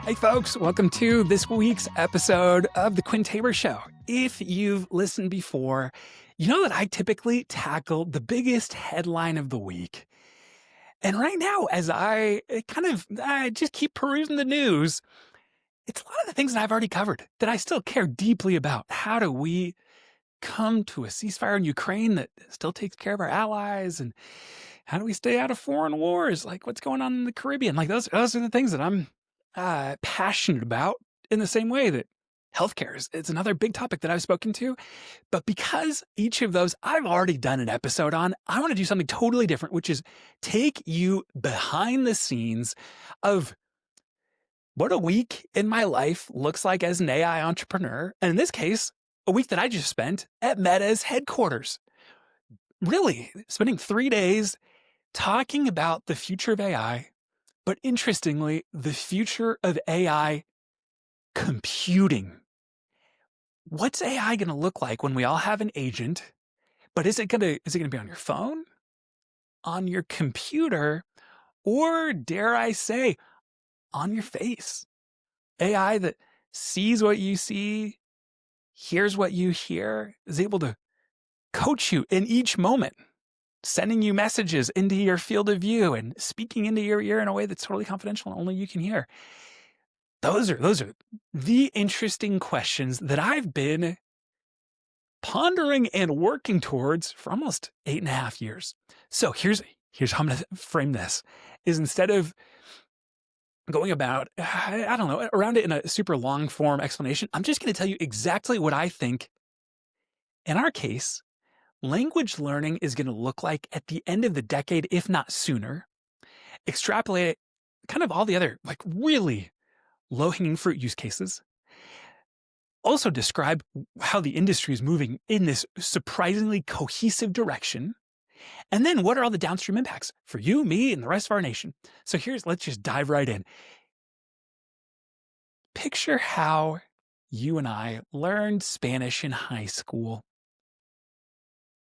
Hey folks, welcome to this week's episode of the Quinn Show. If you've listened before, you know that I typically tackle the biggest headline of the week. And right now, as I just keep perusing the news, it's a lot of the things that I've already covered that I still care deeply about. How do we come to a ceasefire in Ukraine that still takes care of our allies? And how do we stay out of foreign wars? Like what's going on in the Caribbean? Like those are the things that I'm passionate about, in the same way that healthcare is another big topic that I've spoken to. But because each of those I've already done an episode on, I want to do something totally different, which is take you behind the scenes of what a week in my life looks like as an AI entrepreneur. And in this case, a week that I just spent at Meta's headquarters. Really spending 3 days talking about the future of AI, but interestingly, the future of AI computing. What's AI going to look like when we all have an agent? But is it going to be on your phone, on your computer, or dare I say, on your face? AI that sees what you see, hears what you hear, is able to coach you in each moment, sending you messages into your field of view and speaking into your ear in a way that's totally confidential and only you can hear. Those are the interesting questions that I've been pondering and working towards for almost 8.5 years. So here's how I'm going to frame this: is instead of going about, I don't know, around it in a super long form explanation, I'm just going to tell you exactly what I think, in our case, language learning is going to look like at the end of the decade, if not sooner. Extrapolate kind of all the other like really low-hanging fruit use cases. Also describe how the industry is moving in this surprisingly cohesive direction. And then what are all the downstream impacts for you, me, and the rest of our nation? So let's just dive right in. Picture how you and I learned Spanish in high school.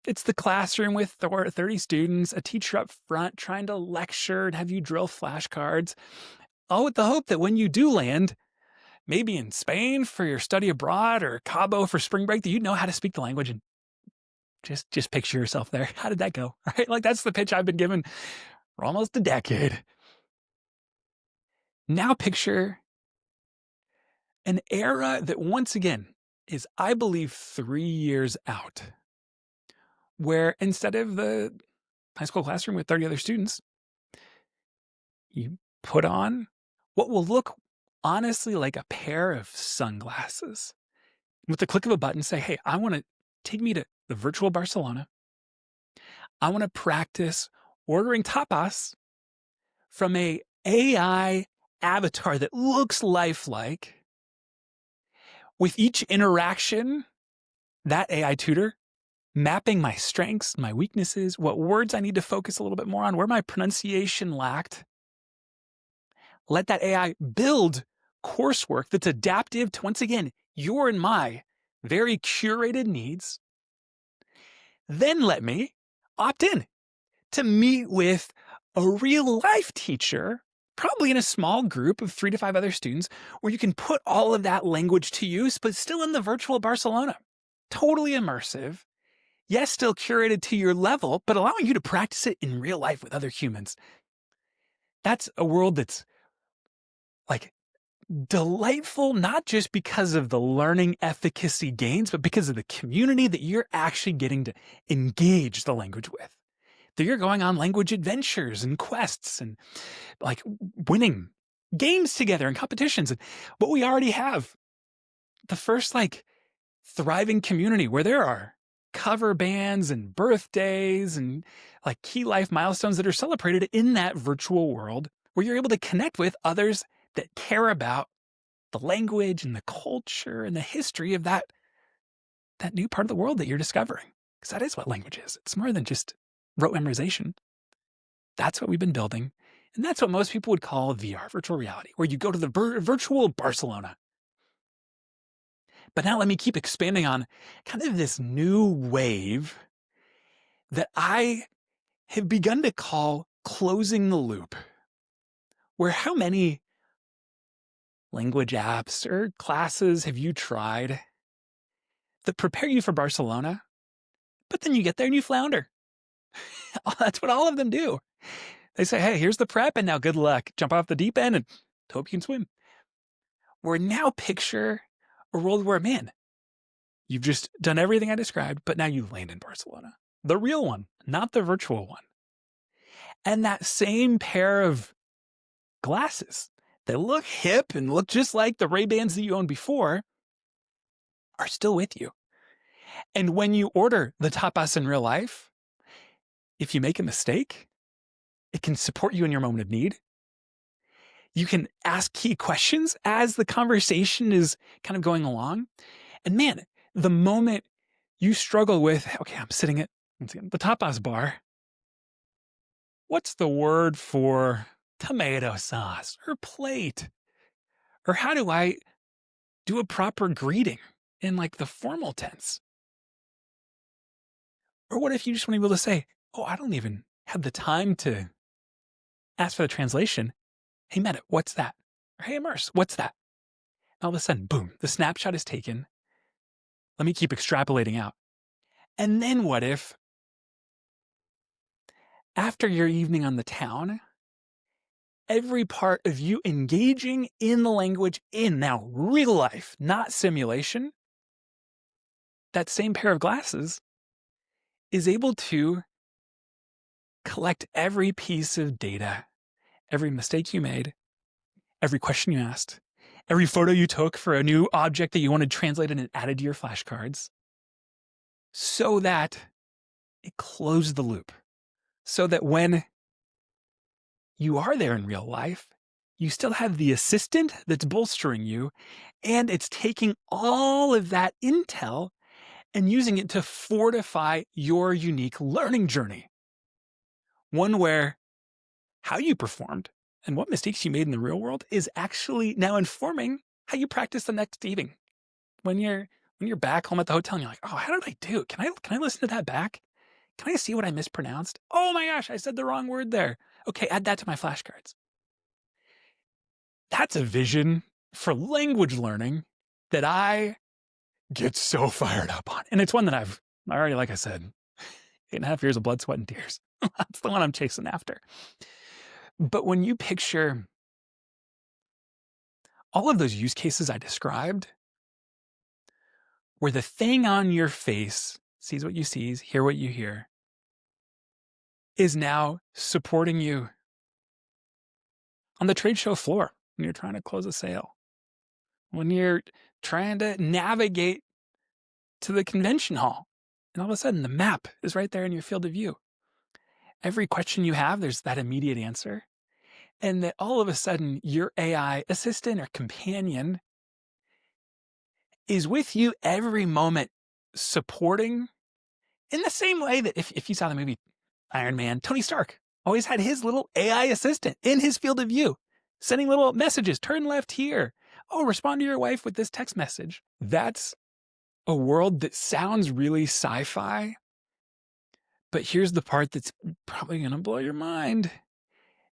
It's the classroom with 30 students, a teacher up front trying to lecture and have you drill flashcards, all with the hope that when you do land, maybe in Spain for your study abroad or Cabo for spring break, that you know how to speak the language. And just picture yourself there. How did that go? Right? Like that's the pitch I've been given for almost a decade. Now picture an era that once again is, I believe, 3 years out, where instead of the high school classroom with 30 other students, you put on what will look honestly like a pair of sunglasses. With the click of a button, say, hey, I want to take me to the virtual Barcelona. I want to practice ordering tapas from a AI avatar that looks lifelike. With each interaction, that AI tutor mapping my strengths, my weaknesses, what words I need to focus a little bit more on, where my pronunciation lacked. Let that AI build coursework that's adaptive to, once again, your and my very curated needs. Then let me opt in to meet with a real life teacher, probably in a small group of 3 to 5 other students, where you can put all of that language to use, but still in the virtual Barcelona. Totally immersive. Yes, still curated to your level, but allowing you to practice it in real life with other humans. That's a world that's like delightful, not just because of the learning efficacy gains, but because of the community that you're actually getting to engage the language with. That you're going on language adventures and quests and like winning games together and competitions. And what we already have, the first like thriving community where there are cover bands and birthdays and like key life milestones that are celebrated in that virtual world, where you're able to connect with others that care about the language and the culture and the history of that new part of the world that you're discovering. Because that is what language is. It's more than just rote memorization. That's what we've been building. And that's what most people would call VR, virtual reality, where you go to the virtual Barcelona. But now let me keep expanding on kind of this new wave that I have begun to call closing the loop, where how many language apps or classes have you tried that prepare you for Barcelona, but then you get there and you flounder? That's what all of them do. They say, hey, here's the prep, and now good luck. Jump off the deep end and hope you can swim. We're now picture a world where, man, you've just done everything I described, but now you land in Barcelona. The real one, not the virtual one. And that same pair of glasses that look hip and look just like the Ray-Bans that you owned before are still with you. And when you order the tapas in real life, if you make a mistake, it can support you in your moment of need. You can ask key questions as the conversation is kind of going along. And man, the moment you struggle with, okay, I'm sitting at the tapas bar. What's the word for tomato sauce or plate? Or how do I do a proper greeting in like the formal tense? Or what if you just want to be able to say, oh, I don't even have the time to ask for the translation. Hey, Meta, what's that? Or hey, Immerse, what's that? And all of a sudden, boom, the snapshot is taken. Let me keep extrapolating out. And then what if, after your evening on the town, every part of you engaging in the language in now real life, not simulation, that same pair of glasses is able to collect every piece of data, every mistake you made, every question you asked, every photo you took for a new object that you wanted translated and added to your flashcards, so that it closed the loop. So that when you are there in real life, you still have the assistant that's bolstering you, and it's taking all of that intel and using it to fortify your unique learning journey. One where how you performed and what mistakes you made in the real world is actually now informing how you practice the next evening. When you're back home at the hotel and you're like, oh, how did I do? Can I listen to that back? Can I see what I mispronounced? Oh my gosh, I said the wrong word there. Okay, add that to my flashcards. That's a vision for language learning that I get so fired up on. And it's one that I've already, like I said, 8.5 years of blood, sweat, and tears. That's the one I'm chasing after. But when you picture all of those use cases I described, where the thing on your face sees what you see, hear what you hear, is now supporting you on the trade show floor when you're trying to close a sale, when you're trying to navigate to the convention hall, and all of a sudden the map is right there in your field of view. Every question you have, there's that immediate answer. And that all of a sudden your AI assistant or companion is with you every moment, supporting in the same way that if you saw the movie Iron Man, Tony Stark always had his little AI assistant in his field of view, sending little messages, turn left here. Oh, respond to your wife with this text message. That's a world that sounds really sci-fi, but here's the part that's probably going to blow your mind,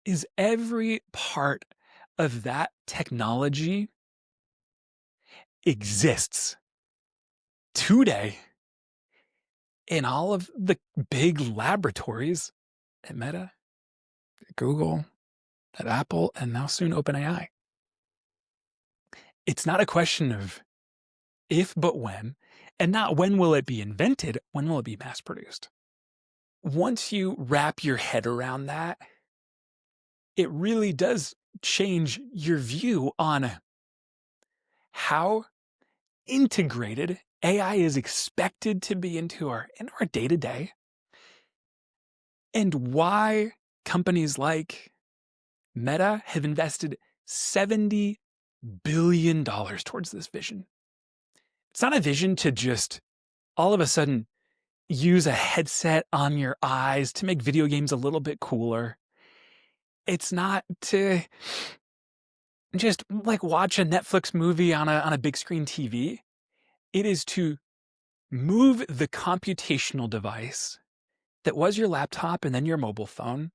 is every part of that technology exists today in all of the big laboratories at Meta, at Google, at Apple, and now soon OpenAI. It's not a question of if, but when, and not when will it be invented, when will it be mass produced. Once you wrap your head around that, it really does change your view on how integrated AI is expected to be into our day-to-day, and why companies like Meta have invested $70 billion towards this vision. It's not a vision to just all of a sudden use a headset on your eyes to make video games a little bit cooler. It's not to just like watch a Netflix movie on a big screen TV. It is to move the computational device that was your laptop and then your mobile phone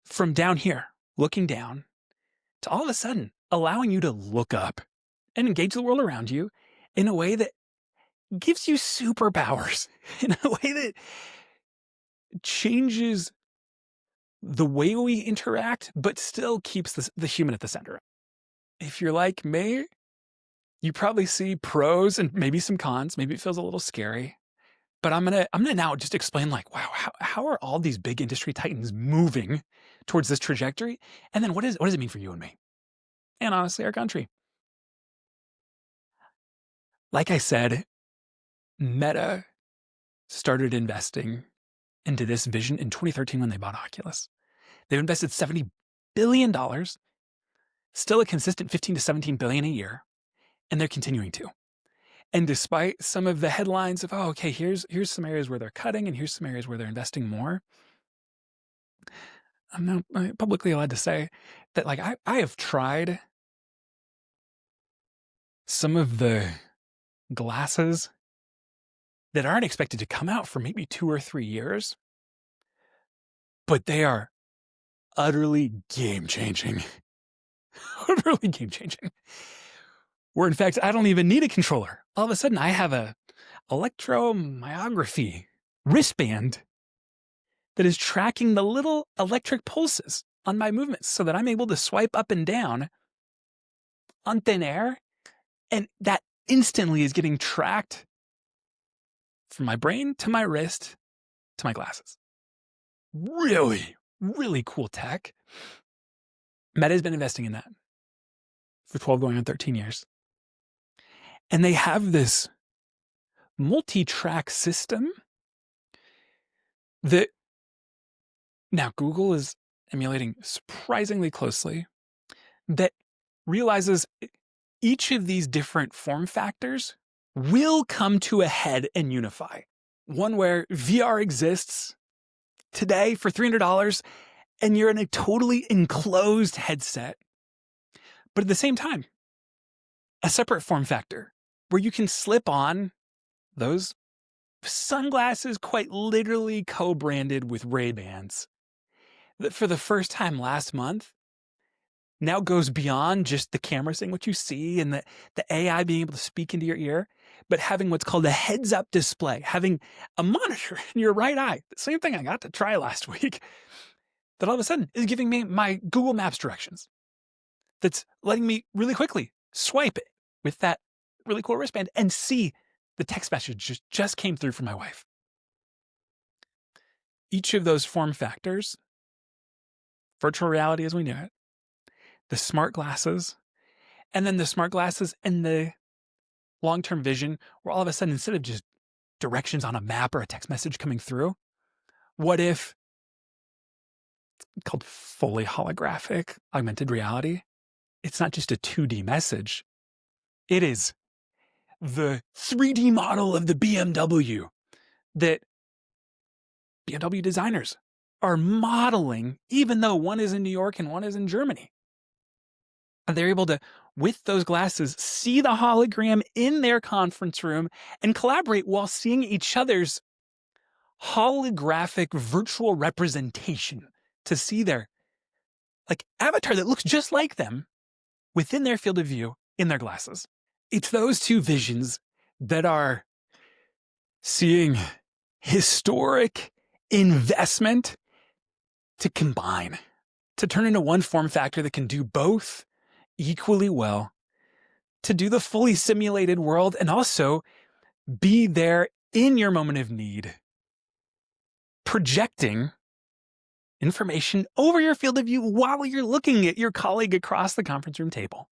from down here, looking down, to all of a sudden allowing you to look up and engage the world around you in a way that gives you superpowers, in a way that changes the way we interact, but still keeps the human at the center. If you're like me, you probably see pros and maybe some cons. Maybe it feels a little scary. But I'm gonna now just explain, like, wow, how are all these big industry titans moving towards this trajectory? And then what does it mean for you and me? And honestly, our country. Like I said, Meta started investing into this vision in 2013 when they bought Oculus. They've invested $70 billion, still a consistent 15 to 17 billion a year, and they're continuing to. And despite some of the headlines of, oh, okay, here's some areas where they're cutting and here's some areas where they're investing more, I'm now publicly allowed to say that, like, I have tried some of the glasses that aren't expected to come out for maybe 2 or 3 years, but they are utterly game-changing. Utterly game-changing. Where, in fact, I don't even need a controller. All of a sudden, I have a electromyography wristband that is tracking the little electric pulses on my movements so that I'm able to swipe up and down on thin air, and that instantly is getting tracked from my brain to my wrist to my glasses. Really, really cool tech. Meta has been investing in that for 12 going on 13 years. And they have this multi-track system that now Google is emulating surprisingly closely, that realizes each of these different form factors will come to a head and unify. One where VR exists today for $300 and you're in a totally enclosed headset, but at the same time, a separate form factor where you can slip on those sunglasses, quite literally co-branded with Ray-Bans, that for the first time last month now goes beyond just the camera saying what you see and the AI being able to speak into your ear, but having what's called a heads-up display, having a monitor in your right eye, the same thing I got to try last week, that all of a sudden is giving me my Google Maps directions. That's letting me really quickly swipe it with that really cool wristband and see the text message just came through from my wife. Each of those form factors, virtual reality as we knew it, the smart glasses, and then the smart glasses and the long-term vision, where all of a sudden, instead of just directions on a map or a text message coming through, what if, it's called fully holographic augmented reality, it's not just a 2D message, it is the 3D model of the BMW that BMW designers are modeling, even though one is in New York and one is in Germany. And they're able to, with those glasses, see the hologram in their conference room and collaborate while seeing each other's holographic virtual representation to see their, like, avatar that looks just like them within their field of view in their glasses. It's those two visions that are seeing historic investment to combine, to turn into one form factor that can do both equally well, to do the fully simulated world and also be there in your moment of need, projecting information over your field of view while you're looking at your colleague across the conference room table.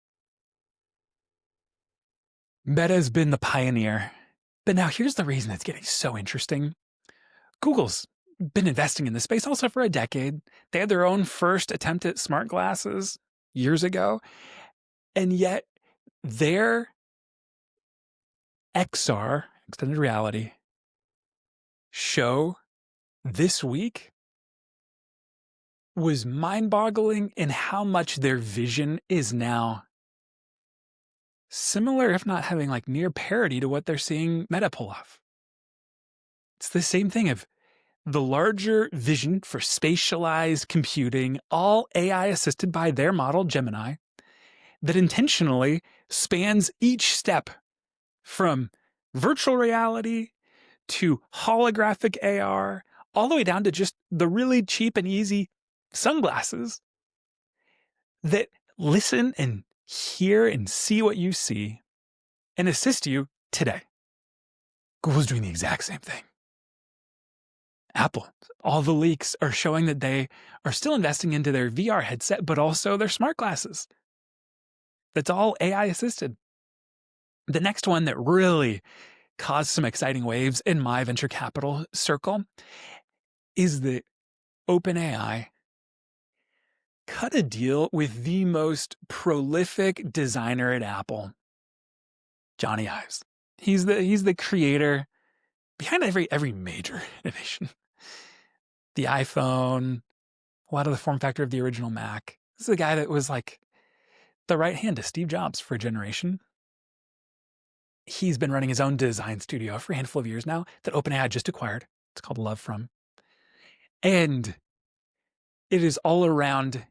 Meta has been the pioneer, but now here's the reason it's getting so interesting. Google's been investing in this space also for a decade. They had their own first attempt at smart glasses years ago, and yet their XR, extended reality, show this week was mind-boggling in how much their vision is now similar, if not having like near parity to what they're seeing Meta pull off. It's the same thing of the larger vision for spatialized computing, all AI assisted by their model, Gemini, that intentionally spans each step from virtual reality to holographic AR, all the way down to just the really cheap and easy sunglasses that listen and hear and see what you see and assist you today. Google's doing the exact same thing. Apple, all the leaks are showing that they are still investing into their VR headset, but also their smart glasses. That's all AI assisted. The next one that really caused some exciting waves in my venture capital circle is that OpenAI cut a deal with the most prolific designer at Apple, Johnny Ives. He's the creator behind every major innovation. The iPhone, a lot of the form factor of the original Mac. This is a guy that was like the right hand to Steve Jobs for a generation. He's been running his own design studio for a handful of years now that OpenAI just acquired. It's called Love From. And it is all around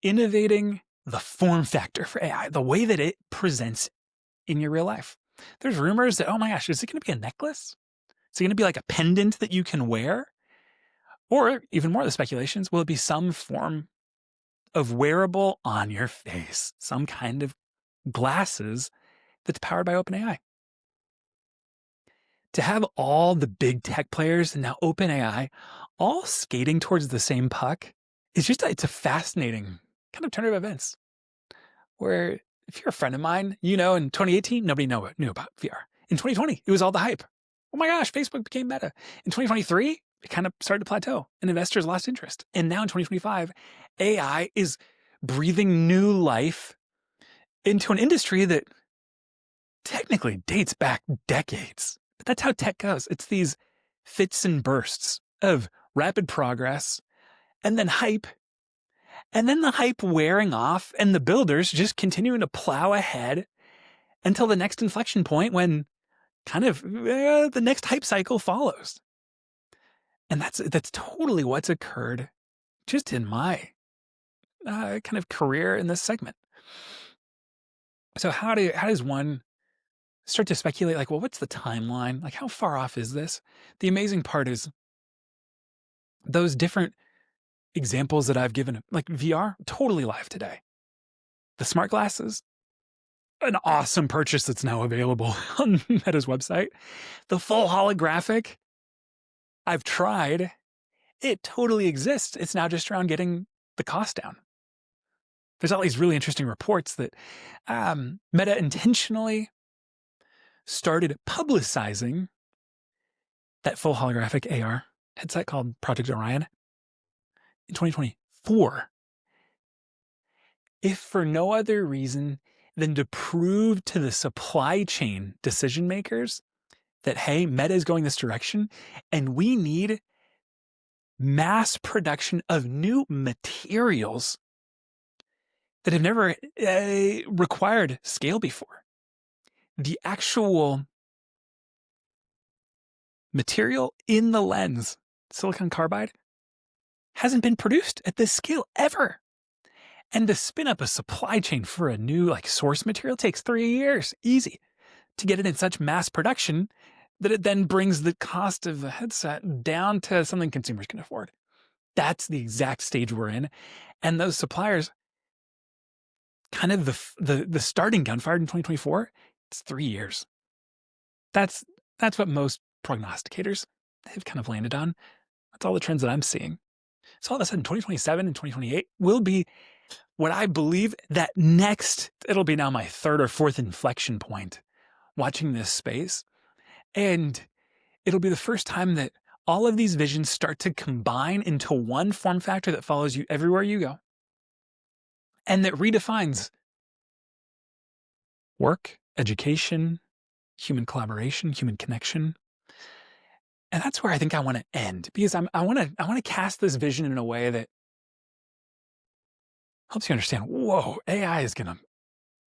innovating the form factor for AI, the way that it presents in your real life. There's rumors that, oh my gosh, is it going to be a necklace? Is it going to be like a pendant that you can wear? Or even more of the speculations, will it be some form of wearable on your face, some kind of glasses that's powered by OpenAI? To have all the big tech players and now OpenAI all skating towards the same puck is just, it's a fascinating kind of turn of events. Where if you're a friend of mine, you know, in 2018, nobody knew about VR. In 2020, it was all the hype. Oh my gosh, Facebook became Meta. In 2023, it kind of started to plateau and investors lost interest. And now in 2025, AI is breathing new life into an industry that technically dates back decades. But that's how tech goes. It's these fits and bursts of rapid progress and then hype. And then the hype wearing off and the builders just continuing to plow ahead until the next inflection point when kind of the next hype cycle follows. And that's totally what's occurred just in my kind of career in this segment. So how does one start to speculate, like, well, what's the timeline? Like, how far off is this? The amazing part is those different examples that I've given, like VR, totally live today. The smart glasses, an awesome purchase that's now available on Meta's website. The full holographic, I've tried. It totally exists. It's now just around getting the cost down. There's all these really interesting reports that Meta intentionally started publicizing that full holographic AR headset called Project Orion in 2024. If for no other reason than to prove to the supply chain decision makers that, hey, Meta is going this direction and we need mass production of new materials that have never required scale before. The actual material in the lens, silicon carbide, hasn't been produced at this scale ever. And to spin up a supply chain for a new like source material takes 3 years, easy, to get it in such mass production that it then brings the cost of the headset down to something consumers can afford. That's the exact stage we're in. And those suppliers, kind of the starting gun fired in 2024, it's 3 years. That's what most prognosticators have kind of landed on. That's all the trends that I'm seeing. So all of a sudden, 2027 and 2028 will be what I believe that next, it'll be now my third or fourth inflection point watching this space. And it'll be the first time that all of these visions start to combine into one form factor that follows you everywhere you go. And that redefines work, education, human collaboration, human connection. And that's where I think I want to end, because I want to cast this vision in a way that helps you understand, whoa, AI is going to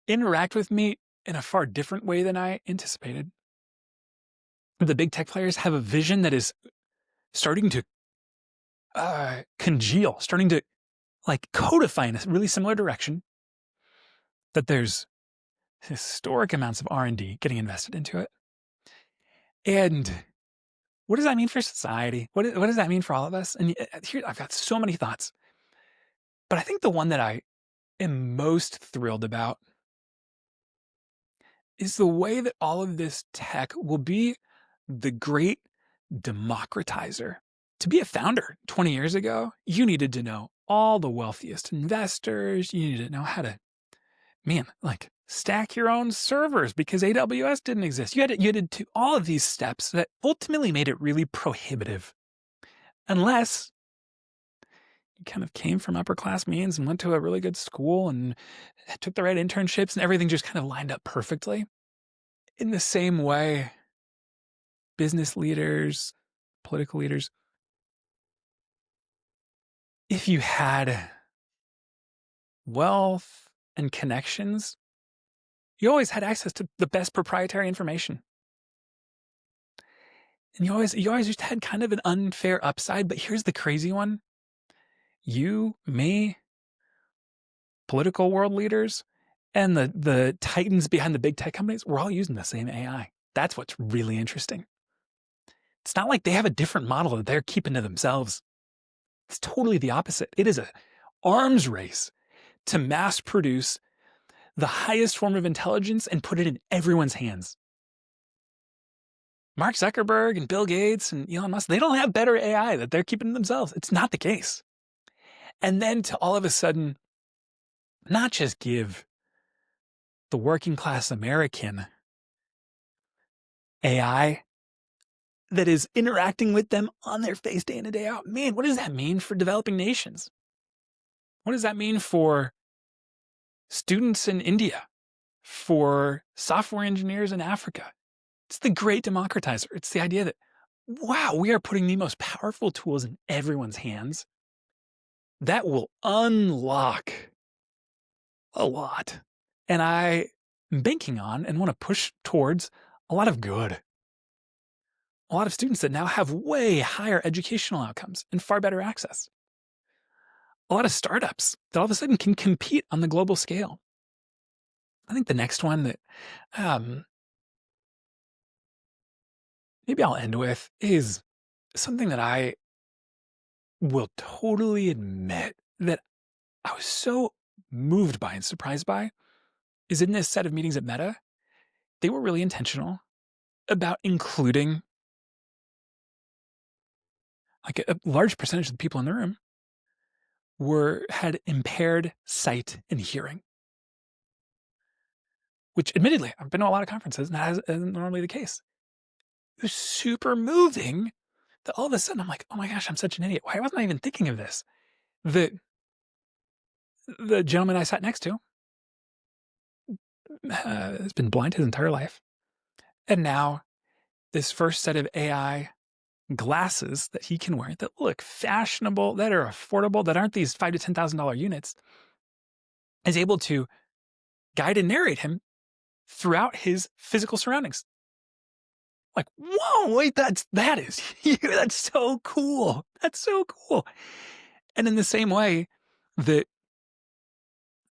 interact with me in a far different way than I anticipated. The big tech players have a vision that is starting to congeal, starting to like codify in a really similar direction. that there's historic amounts of R&D getting invested into it. And what does that mean for society? What does that mean for all of us? And here, I've got so many thoughts. But I think the one that I am most thrilled about is the way that all of this tech will be the great democratizer. To be a founder 20 years ago, you needed to know all the wealthiest investors. You needed to know how to, like stack your own servers because AWS didn't exist. You had to do all of these steps that ultimately made it really prohibitive. Unless you kind of came from upper class means and went to a really good school and took the right internships and everything just kind of lined up perfectly. In the same way, business leaders, political leaders, if you had wealth and connections, you always had access to the best proprietary information. And you always just had kind of an unfair upside, but here's the crazy one. You, me, political world leaders, and the titans behind the big tech companies, we're all using the same AI. That's what's really interesting. It's not like they have a different model that they're keeping to themselves. It's totally the opposite. It is an arms race to mass produce the highest form of intelligence and put it in everyone's hands. Mark Zuckerberg and Bill Gates and Elon Musk, they don't have better AI that they're keeping to themselves. It's not the case. And then to all of a sudden, not just give the working class American AI that is interacting with them on their face day in and day out. Man, what does that mean for developing nations? What does that mean for students in India, for software engineers in Africa? It's the great democratizer. It's the idea that, wow, we are putting the most powerful tools in everyone's hands that will unlock a lot. And I am banking on and want to push towards a lot of good. A lot of students that now have way higher educational outcomes and far better access. A lot of startups that all of a sudden can compete on the global scale. I think the next one that maybe I'll end with is something that I will totally admit that I was so moved by and surprised by is in this set of meetings at Meta, they were really intentional about including like a large percentage of the people in the room had impaired sight and hearing. Which admittedly, I've been to a lot of conferences and that isn't normally the case. It was super moving that all of a sudden I'm like, oh my gosh, I'm such an idiot. Why wasn't I even thinking of this? The gentleman I sat next to has been blind his entire life. And now this first set of AI glasses that he can wear that look fashionable, that are affordable, that aren't these $5,000 to $10,000 units, is able to guide and narrate him throughout his physical surroundings. Like, whoa, wait, that is you. That's so cool. That's so cool. And in the same way that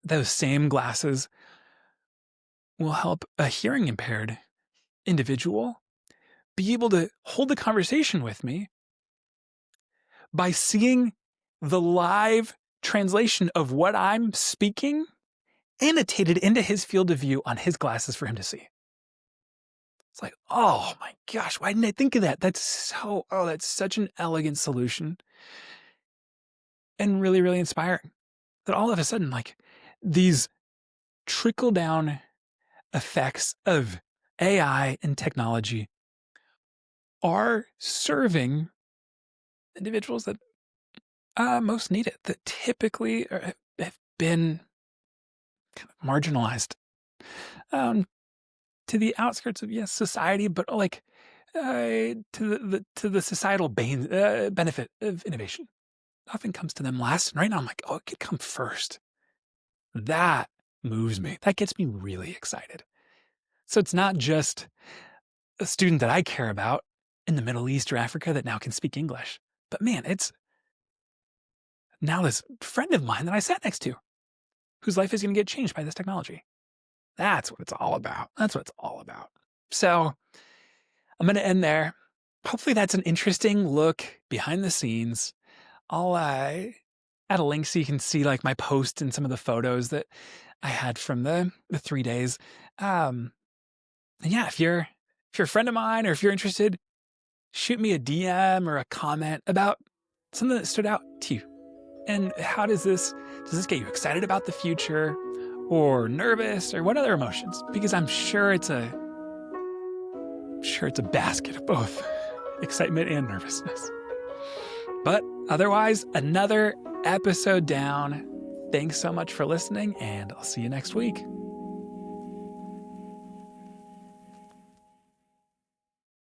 those same glasses will help a hearing impaired individual be able to hold a conversation with me by seeing the live translation of what I'm speaking annotated into his field of view on his glasses for him to see. It's like, oh my gosh, why didn't I think of that? That's such an elegant solution and really, really inspiring that all of a sudden, like these trickle down effects of AI and technology are serving individuals that most need it, that typically have been kind of marginalized to the outskirts of society, but like to the societal benefit of innovation. Often comes to them last, and right now I'm like, oh, it could come first. That moves me. That gets me really excited. So it's not just a student that I care about in the Middle East or Africa that now can speak English, but man, it's now this friend of mine that I sat next to whose life is going to get changed by this technology. That's what it's all about. That's what it's all about. So I'm going to end there. Hopefully that's an interesting look behind the scenes. I'll add a link so you can see like my post and some of the photos that I had from the 3 days. Yeah, if you're a friend of mine or if you're interested, shoot me a DM or a comment about something that stood out to you. And how does this get you excited about the future or nervous or what other emotions? Because I'm sure it's a basket of both excitement and nervousness. But otherwise, another episode down. Thanks so much for listening, and I'll see you next week.